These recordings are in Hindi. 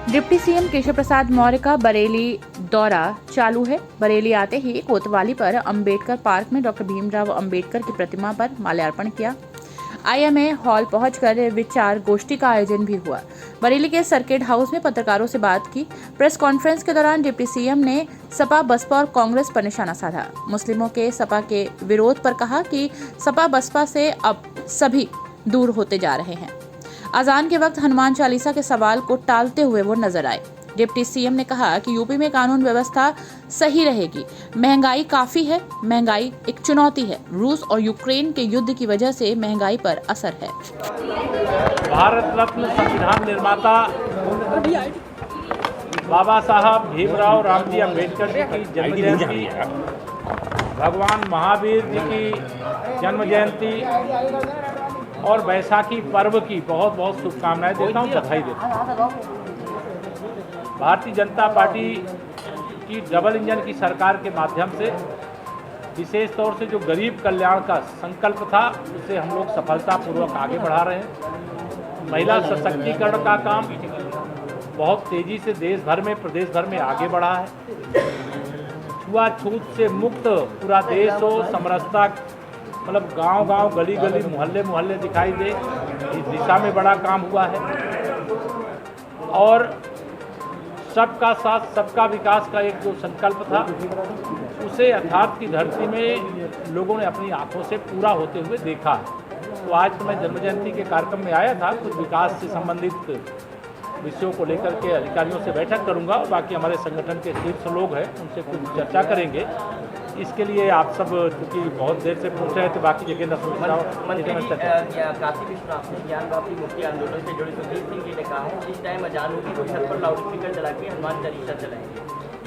डिप्टी सीएम केशव प्रसाद मौर्य का बरेली दौरा चालू है। बरेली आते ही कोतवाली पर अंबेडकर पार्क में डॉक्टर भीमराव अंबेडकर की प्रतिमा पर माल्यार्पण किया। आईएमए हॉल पहुंचकर विचार गोष्ठी का आयोजन भी हुआ। बरेली के सर्किट हाउस में पत्रकारों से बात की। प्रेस कॉन्फ्रेंस के दौरान डिप्टी सीएम ने सपा बसपा और कांग्रेस पर निशाना साधा। मुस्लिमों के सपा के विरोध पर कहा कि सपा बसपा से अब सभी दूर होते जा रहे हैं। अजान के वक्त हनुमान चालीसा के सवाल को टालते हुए वो नजर आए। डिप्टी सीएम ने कहा कि यूपी में कानून व्यवस्था सही रहेगी। महंगाई काफी है, महंगाई एक चुनौती है। रूस और यूक्रेन के युद्ध की वजह से महंगाई पर असर है। भारत रत्न संविधान निर्माता बाबा साहब भीमराव रामजी अंबेडकर जी की जन्म जयंती, भगवान महावीर जी की जन्म जयंती और बैसाखी पर्व की बहुत बहुत शुभकामनाएं देता हूँ, बधाई देता हूँ। भारतीय जनता पार्टी की डबल इंजन की सरकार के माध्यम से विशेष तौर से जो गरीब कल्याण का संकल्प था उसे हम लोग सफलतापूर्वक आगे बढ़ा रहे हैं। महिला सशक्तिकरण का काम बहुत तेज़ी से देश भर में, प्रदेश भर में आगे बढ़ा है। छुआछूत से मुक्त पूरा देश हो, समरसता मतलब गांव-गांव, गली-गली, मोहल्ले-मोहल्ले दिखाई दे, इस दिशा में बड़ा काम हुआ है। और सबका साथ सबका विकास का एक जो संकल्प था उसे अर्थात की धरती में लोगों ने अपनी आंखों से पूरा होते हुए देखा है। तो आज तो मैं जन्म जयंती के कार्यक्रम में आया था, कुछ विकास से संबंधित विषयों को लेकर के अधिकारियों से बैठक करूंगा और बाकी हमारे संगठन के शीर्ष लोग हैं उनसे कुछ चर्चा करेंगे। इसके लिए आप सब क्योंकि बहुत देर से पूछ रहे थे, बाकी जगह न काशी विश्वनाथ ने ज्ञान वापी मुक्ति आंदोलन से जुड़े सुखदेव सिंह जी ने कहा है जिस टाइम अजान होगी वो छत पर लाउड स्पीकर चला के हनुमान चालीसा चलाएंगे।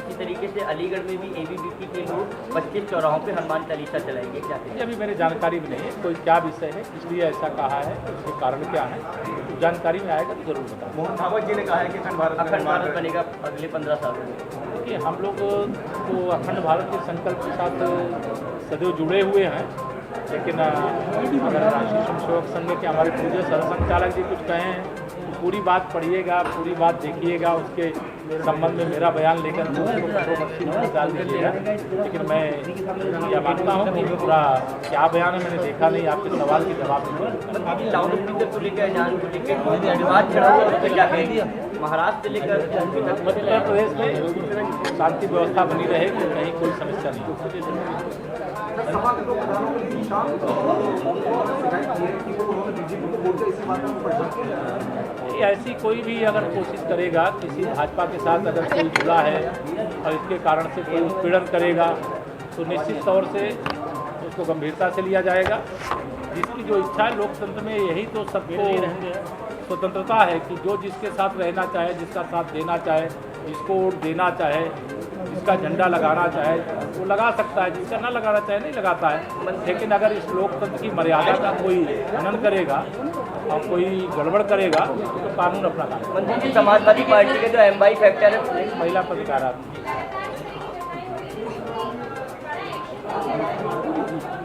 इसी तरीके से अलीगढ़ में भी एबीवीपी के लोग 25 चौराहों पे हनुमान चालीसा चलाएंगे। क्या अभी मेरी जानकारी भी नहीं है कोई क्या विषय है, इसलिए ऐसा कहा है, उसके कारण क्या है, तो जानकारी में आएगा तो जरूर बताऊँ। मोहन भागवत जी ने कहा है कि अखंड भारत बनेगा अगले 15 सालों में। देखिए, हम लोग तो अखंड भारत के संकल्प के साथ सदैव जुड़े हुए हैं, लेकिन अगर राष्ट्रीय स्वयंसेवक संघ के हमारे पूज्य सरसंघचालक जी कुछ कहे हैं, पूरी बात पढ़िएगा, पूरी बात देखिएगा, उसके संबंध में मेरा बयान लेकर उसको कंट्रोवर्सी में डाल दीजिएगा। लेकिन मैं यह मानता हूँ कि पूरा क्या बयान है मैंने देखा नहीं, आपके सवाल के जवाब में। लाउड स्पीकर को लेकर अजान को लेकर विवाद खड़ा हुआ, उस पर क्या कहेंगे? महाराष्ट्र से लेकर मध्य प्रदेश में शांति व्यवस्था बनी रहेगी, कहीं कोई समस्या नहीं होगी। ऐसी कोई भी अगर कोशिश करेगा, किसी भाजपा के साथ अगर कोई जुड़ा है और इसके कारण से कोई उत्पीड़न करेगा तो निश्चित तौर से उसको गंभीरता से लिया जाएगा। जिसकी जो इच्छा है, लोकतंत्र में यही तो सबको स्वतंत्रता है कि जो जिसके साथ रहना चाहे, जिसका साथ देना चाहे, जिसको वोट देना चाहे, जिसका झंडा लगाना चाहे वो लगा सकता है, जिसका ना लगाना चाहे नहीं लगाता है। लेकिन अगर इस लोकतंत्र की मर्यादा का कोई हनन करेगा और कोई गड़बड़ करेगा तो कानून अपना काम। मंत्री जी, समाजवादी पार्टी के जो एमवाई फैक्टर है महिला पत्रकार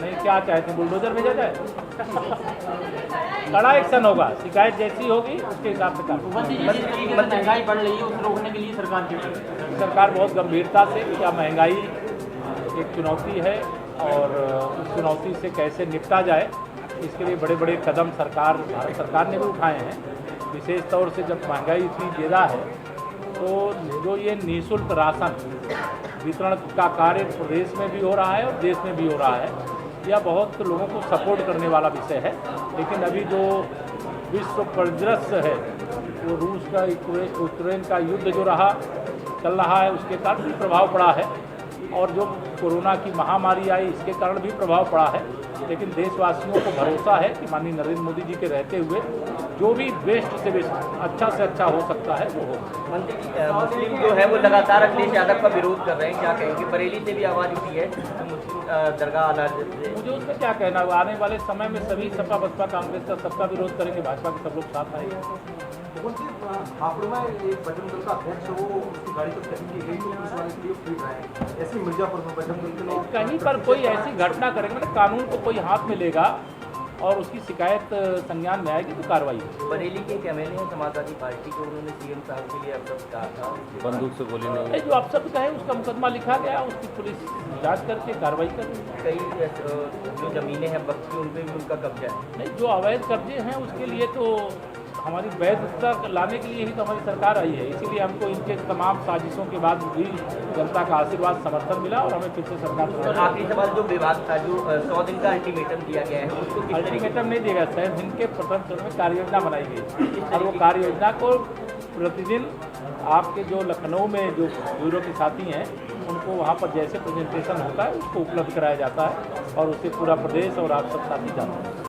नहीं, क्या चाहते हैं बुलडोजर भेजा जाए? कड़ा एक्शन होगा, शिकायत जैसी होगी उसके हिसाब से काम। महंगाई बढ़ रही है, उसको रोकने के लिए सरकार बहुत गंभीरता से, क्या महंगाई एक चुनौती है और उस चुनौती से कैसे निपटा जाए इसके लिए बड़े बड़े कदम भारत सरकार ने भी उठाए हैं। विशेष तौर से जब महंगाई इतनी ज़्यादा है तो जो ये निःशुल्क राशन वितरण का कार्य प्रदेश में भी हो रहा है और देश में भी हो रहा है, यह बहुत लोगों को सपोर्ट करने वाला विषय है। लेकिन अभी जो विश्व परिदृश्य है, वो रूस का यूक्रेन का युद्ध जो चल रहा है उसके कारण भी प्रभाव पड़ा है और जो कोरोना की महामारी आई इसके कारण भी प्रभाव पड़ा है। लेकिन देशवासियों को भरोसा है कि माननीय नरेंद्र मोदी जी के रहते हुए जो भी बेस्ट से अच्छा हो सकता है वो हो। मुस्लिम जो है वो लगातार अखिलेश यादव का विरोध कर रहे हैं, क्या कहेंगे? बरेली से भी आवाज़ उठी है मुस्लिम दरगाह। मुझे उसमें क्या कहना, आने वाले समय में सभी सपा बसपा कांग्रेस का सबका विरोध करेंगे, भाजपा के सब लोग साथ आएंगे। हापुड़ में एक बजरंग दल का अध्यक्ष वो उसकी गाड़ी पर चेकिंग की गई तो पुलिस वाले के लिए फीड रहे हैं। ऐसी मिर्जापुर में बजरंग दल के लोग कहीं पर कोई ऐसी घटना करेंगे, मतलब कानून को कोई हाथ में लेगा और उसकी शिकायत संज्ञान में आएगी तो कार्रवाई होगी। बरेली के एक एमएलए हैं समाजवादी पार्टी के, उन्होंने सीएम साहब के लिए अपशब्द कहा था। बंदूक से गोली नहीं। नहीं, जो अपशब्द कहे उसका मुकदमा लिखा गया, उसकी पुलिस जांच करके कार्रवाई कर रही है। कई जो ज़मीनें हैं वक्त की, उन पर भी उनका कब्जा है। नहीं, जो अवैध कब्जे हैं उसके लिए तो हमारी वैधता लाने के लिए ही तो हमारी सरकार आई है, इसीलिए हमको इनके तमाम साजिशों के बाद भी जनता का आशीर्वाद समर्थन मिला और हमें फिर से सरकार और आखिरी सवाल, जो विवाद था, जो 100 दिन का अल्टीमेटम दिया गया है, उसको किस तरीके अल्टीमेटम नहीं दिया गया। 100 दिन के प्रथम चरण में कार्य योजना बनाई गई और वो कार्य योजना को प्रतिदिन आपके जो लखनऊ में जो ब्यूरो के साथी हैं उनको वहाँ पर जैसे प्रेजेंटेशन होता है उसको उपलब्ध कराया जाता है और उससे पूरा प्रदेश और आप सब साथी जाते हैं।